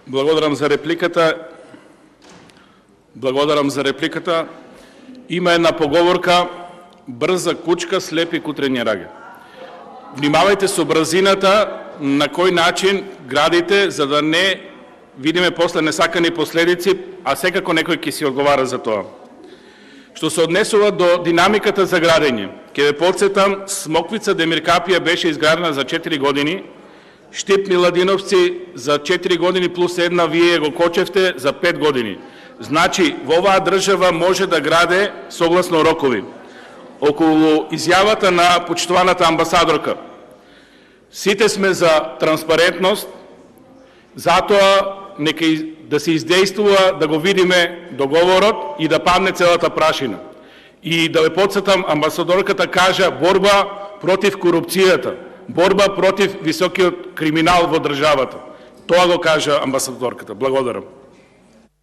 Благодарам за репликата. Има една поговорка: брза кучка слепи кутренje rage. Внимавайте со брзината на кој начин градите, за да не видиме после несакани последици, а секако некој ќе си одговара за тоа. Што се однесува до динамиката за градење, ќе ве потсетам, Смоквица Демиркапија беше изградена за 4 години, Штип Миладиновци за 4 години плюс една вие го кочевте за 5 години. Значи, во оваа држава може да граде согласно рокови. Околу изјавата на почитуваната амбасадорка. Сите сме за транспарентност, затоа нека да се издействува, да го видиме договорот и да падне целата прашина. И да ве потсетам, амбасадорката кажа борба против корупцијата, борба против високиот криминал во државата. Тоа го кажа амбасадорката. Благодарам.